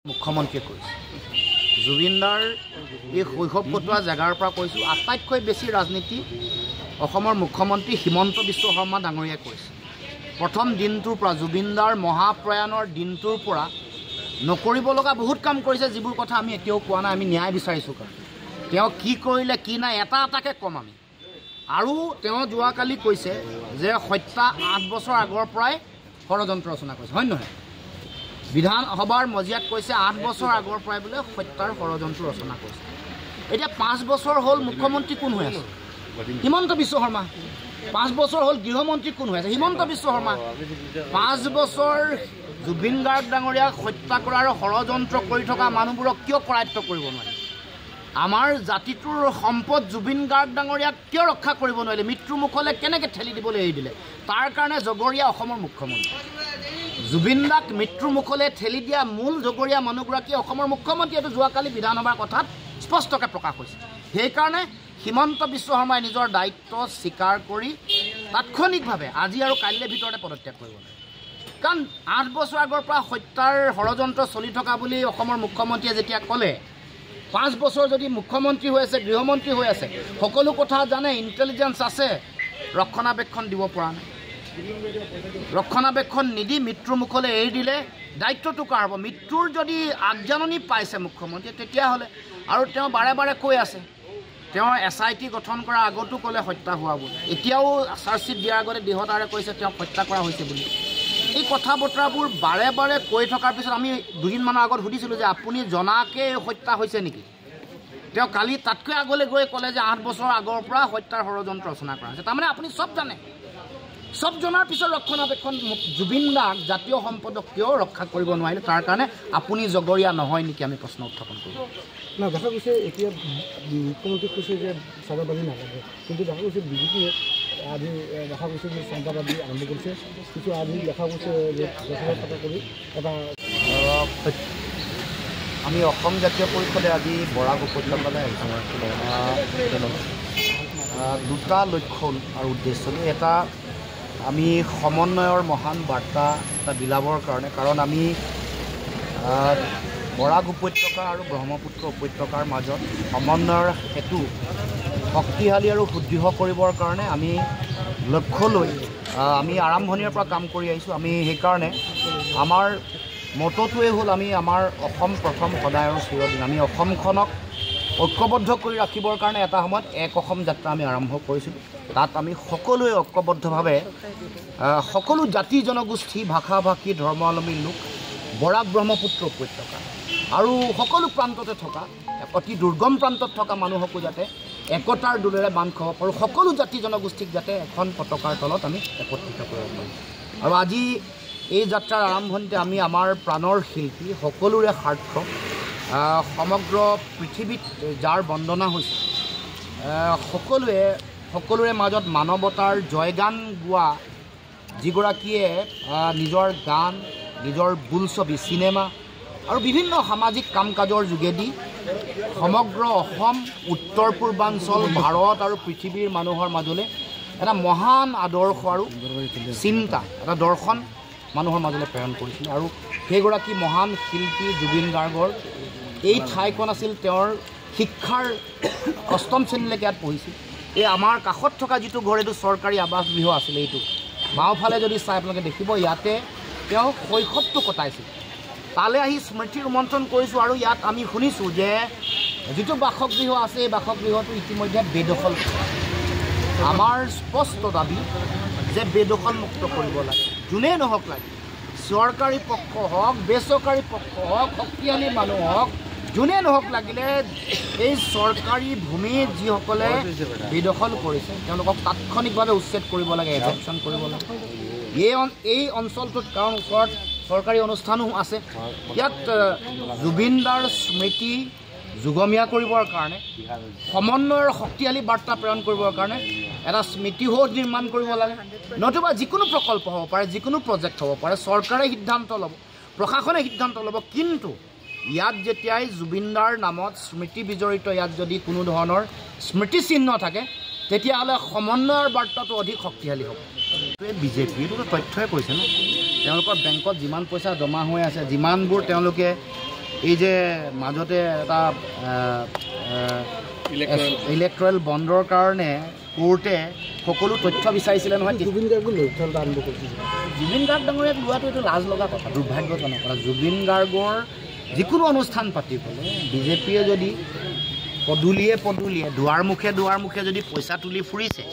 মুখ্যমন্ত্ৰীয়ে কৈছে জুবিনদাৰ এই শৈশৱ কটোৱা জেগাৰ পৰা কৈছোঁ আটাইতকৈ বেছি ৰাজনীতি অসমৰ মুখ্যমন্ত্ৰী হিমন্ত বিশ্ব শৰ্মা ডাঙৰীয়াই কৰিছে। প্ৰথম দিনটোৰ পৰা জুবিনদাৰ মহাপ্ৰয়াণৰ দিনটোৰ পৰা নকৰিব লগা বহুত কাম কৰিছে, যিবোৰ কথা আমি এতিয়াও কোৱা নাই। আমি ন্যায় বিচাৰিছোঁ কাৰণ তেওঁ কি কৰিলে কি নাই এটা এটাকৈ ক'ম আমি। আৰু তেওঁ যোৱাকালি কৈছে যে হত্যা 8 বছৰ আগৰ পৰাই ষড়যন্ত্ৰ ৰচনা কৰিছে, হয় নহয়? বিধানসভাৰ মজিয়াত কৈছে 8 বছৰ আগৰ পৰাই বোলে হত্যাৰ ষড়যন্ত্ৰ ৰচনা কৰিছে। এতিয়া 5 বছৰ হ'ল মুখ্যমন্ত্ৰী কোন হৈ আছে? হিমন্ত বিশ্ব শৰ্মা। 5 বছৰ হ'ল গৃহমন্ত্ৰী কোন হৈ আছে? হিমন্ত বিশ্ব শৰ্মা। 5 বছৰ জুবিন গাৰ্গ ডাঙৰীয়াক হত্যা কৰাৰ ষড়যন্ত্ৰ কৰি থকা মানুহবোৰক কিয় কৰায়ত্ব কৰিব নোৱাৰে? আমাৰ জাতিটোৰ সম্পদ জুবিন গাৰ্গ ডাঙৰীয়াক কিয় ৰক্ষা কৰিব নোৱাৰিলে? মৃত্যুৰ মুখলৈ কেনেকৈ ঠেলি দিবলৈ এৰি দিলে? তাৰ কাৰণে জগৰীয়া অসমৰ মুখ্যমন্ত্ৰী। জুবিন দাক মৃত্যুৰ মুখলৈ ঠেলি দিয়া মূল জগৰীয়া মানুহগৰাকী অসমৰ মুখ্যমন্ত্ৰী। এইটো যোৱাকালি বিধানসভাৰ কথাত স্পষ্টকৈ প্ৰকাশ হৈছে। সেইকাৰণে হিমন্ত বিশ্ব শৰ্মাই নিজৰ দায়িত্ব স্বীকাৰ কৰি তাৎক্ষণিকভাৱে আজি আৰু কাইলৈৰ ভিতৰতে পদত্যাগ কৰিব লাগে। কাৰণ 8 বছৰ আগৰ পৰা হত্যাৰ ষড়যন্ত্ৰ চলি থকা বুলি অসমৰ মুখ্যমন্ত্ৰীয়ে যেতিয়া ক'লে, 5 বছৰ যদি মুখ্যমন্ত্ৰী হৈ আছে, গৃহমন্ত্ৰী হৈ আছে, সকলো কথা জানে, ইণ্টেলিজেঞ্চ আছে, ৰক্ষণাবেক্ষণ দিব পৰা নাই। ৰক্ষণাবেক্ষণ নিদি মৃত্যুৰ মুখলৈ এৰি দিলে দায়িত্বটো কাৰ হ'ব? মৃত্যুৰ যদি আগজাননী পাইছে মুখ্যমন্ত্ৰীয়ে তেতিয়াহ'লে, আৰু তেওঁ বাৰে বাৰে কৈ আছে, তেওঁ SIT গঠন কৰাৰ আগতো ক'লে হত্যা হোৱা বুলি, এতিয়াও চাৰ্জশ্বিট দিয়াৰ আগতে দৃঢ়তাৰে কৈছে তেওঁক হত্যা কৰা হৈছে বুলি। এই কথা বতৰাবোৰ বাৰে বাৰে কৈ থকাৰ পিছত আমি দুদিনমানৰ আগত সুধিছিলোঁ যে আপুনি জনাকে হত্যা হৈছে নেকি? তেওঁ কালি তাতকৈ আগলৈ গৈ ক'লে যে 8 বছৰ আগৰ পৰা হত্যাৰ ষড়যন্ত্ৰ ৰচনা কৰা হৈছে। তাৰমানে আপুনি চব জানে। চব জনাৰ পিছত ৰক্ষণাবেক্ষণ জুবিন দাক জাতীয় সম্পদক কিয় ৰক্ষা কৰিব নোৱাৰিলে? তাৰ কাৰণে আপুনি জগৰীয়া নহয় নেকি? আমি প্ৰশ্ন উত্থাপন কৰোঁ। না, দেখা গৈছে এতিয়া মুখ্যমন্ত্ৰীক কৈছে যে চাঁদাবাদী নালাগে, কিন্তু দেখা গৈছে বিজেপিয়ে আজি দেখা গৈছে যে চাঁদাবাদী আৰম্ভ কৰিছে। কিছু আজি দেখা গৈছে যে কৰি এটা আমি অসম জাতীয় পৰিষদে আজি বৰাক উপত্যকালৈ আহিছোঁ। দুটা লক্ষ্য আৰু উদ্দেশ্য। এটা আমি সমন্বয়ৰ মহান বাৰ্তা এটা বিলাবৰ কাৰণে, কাৰণ আমি বৰাক উপত্যকা আৰু ব্ৰহ্মপুত্ৰ উপত্যকাৰ মাজত সমন্বয়ৰ সেতু শক্তিশালী আৰু সুদৃঢ় কৰিবৰ কাৰণে আমি লক্ষ্য লৈ আমি আৰম্ভণিৰ পৰা কাম কৰি আহিছোঁ। আমি সেইকাৰণে আমাৰ মটটোৱে হ'ল আমি আমাৰ অসম প্ৰথম সদায় আৰু চিৰদিন। আমি অসমখনক ঐক্যবদ্ধ কৰি ৰাখিবৰ কাৰণে এটা সময়ত এক অসম যাত্ৰা আমি আৰম্ভ কৰিছিলোঁ। তাত আমি সকলোৱে ঐক্যবদ্ধভাৱে সকলো জাতি জনগোষ্ঠী ভাষা ভাষী ধৰ্মাৱলম্বী লোক বৰাক ব্ৰহ্মপুত্ৰ উপত্যকা আৰু সকলো প্ৰান্ততে থকা অতি দুৰ্গম প্ৰান্তত থকা মানুহকো যাতে একতাৰ দোলেৰে বান্ধ খাব পাৰোঁ, সকলো জাতি জনগোষ্ঠীক যাতে এখন পতাকাৰ তলত আমি একত্ৰিত কৰিব পাৰোঁ। আৰু আজি এই যাত্ৰাৰ আৰম্ভণিতে আমি আমাৰ প্ৰাণৰ শিল্পী সকলোৰে স্বাৰ্থ সমগ্ৰ পৃথিৱীত যাৰ বন্দনা হৈছে, সকলোৰে মাজত মানৱতাৰ জয়গান গোৱা যিগৰাকীয়ে নিজৰ গান, নিজৰ বোলছবি, চিনেমা আৰু বিভিন্ন সামাজিক কাম কাজৰ যোগেদি সমগ্ৰ অসম, উত্তৰ পূৰ্বাঞ্চল, ভাৰত আৰু পৃথিৱীৰ মানুহৰ মাজলৈ এটা মহান আদৰ্শ আৰু চিন্তা, এটা দৰ্শন মানুহৰ মাজলৈ প্ৰেৰণ কৰিছিল। আৰু সেইগৰাকী মহান শিল্পী জুবিন গাৰ্গৰ এই ঠাইখন আছিল তেওঁৰ শিক্ষাৰ 8ম শ্ৰেণীলৈকে ইয়াত পঢ়িছিল। এই আমাৰ কাষত থকা যিটো ঘৰ, এইটো চৰকাৰী আৱাস গৃহ আছিলে। এইটো বাওঁফালে যদি চাই আপোনালোকে দেখিব, ইয়াতে তেওঁ শৈশৱটো কটাইছিল। তালৈ আহি স্মৃতি ৰোমন্থন কৰিছোঁ। আৰু ইয়াত আমি শুনিছোঁ যে যিটো বাসগৃহ আছে, এই বাসগৃহটো ইতিমধ্যে বেদখল। আমাৰ স্পষ্ট দাবী যে বেদখলমুক্ত কৰিব লাগে, যোনেই নহওক লাগে, চৰকাৰী পক্ষ হওক, বেচৰকাৰী পক্ষ হওক, শক্তিশালী মানুহ হওক, যোনে নহওক লাগিলে এই চৰকাৰী ভূমি যিসকলে বেদখল কৰিছে তেওঁলোকক তাৎক্ষণিকভাৱে উচ্ছেদ কৰিব লাগে, এভেকশ্যন কৰিব লাগে। এই অঞ্চলটোত কাৰণ ওচৰত চৰকাৰী অনুষ্ঠানো আছে, ইয়াত জুবিনদাৰ স্মৃতি যুগমীয়া কৰিবৰ কাৰণে, সমন্বয়ৰ শক্তিশালী বাৰ্তা প্ৰেৰণ কৰিবৰ কাৰণে এটা স্মৃতিসৌধ নিৰ্মাণ কৰিব লাগে। নতুবা যিকোনো প্ৰকল্প হ'ব পাৰে, যিকোনো প্ৰজেক্ট হ'ব পাৰে, চৰকাৰে সিদ্ধান্ত ল'ব, প্ৰশাসনে সিদ্ধান্ত ল'ব। কিন্তু ইয়াত যেতিয়াই জুবিনদাৰ নামত স্মৃতি বিজড়িত, ইয়াত যদি কোনো ধৰণৰ স্মৃতিচিহ্ন থাকে, তেতিয়াহ'লে সমন্বয়ৰ বাৰ্তাটো অধিক শক্তিশালী হ'ব। বিজেপি এইটোতো তথ্যই কৈছে ন, তেওঁলোকৰ বেংকত যিমান পইচা জমা হৈ আছে, যিমানবোৰ তেওঁলোকে এই যে মাজতে এটা ইলেক্ট্ৰেল বণ্ডৰ কাৰণে কোৰ্টে সকলো তথ্য বিচাৰিছিলে নহয়। জুবিন গাৰ্গক লক্ষ্য আৰম্ভ কৰিছিল। জুবিন গাৰ্গ ডাঙৰীয়াক লোৱাটো এইটো লাজ লগা কথা, দুৰ্ভাগ্যজনক কথা। জুবিন গাৰ্গৰ যিকোনো অনুষ্ঠান পাতিবলৈ বিজেপিয়ে যদি পদূলিয়ে দুৱাৰ মুখে যদি পইচা তুলি ফুৰিছে,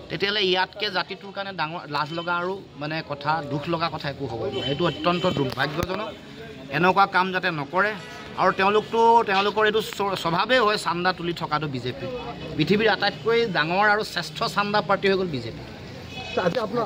তেতিয়াহ'লে ইয়াতকৈ জাতিটোৰ কাৰণে ডাঙৰ লাজ লগা আৰু মানে কথা, দুখ লগা কথা একো হ'ব নোৱাৰে। এইটো অত্যন্ত দুৰ্ভাগ্যজনক। এনেকুৱা কাম যাতে নকৰে। আৰু তেওঁলোকৰ এইটো স্বভাৱেই হয় চান্দা তুলি থকাটো বিজেপি। পৃথিৱীৰ আটাইতকৈ ডাঙৰ আৰু শ্ৰেষ্ঠ চান্দা পাৰ্টি হৈ গ'ল বিজেপি। আজি আপোনাৰ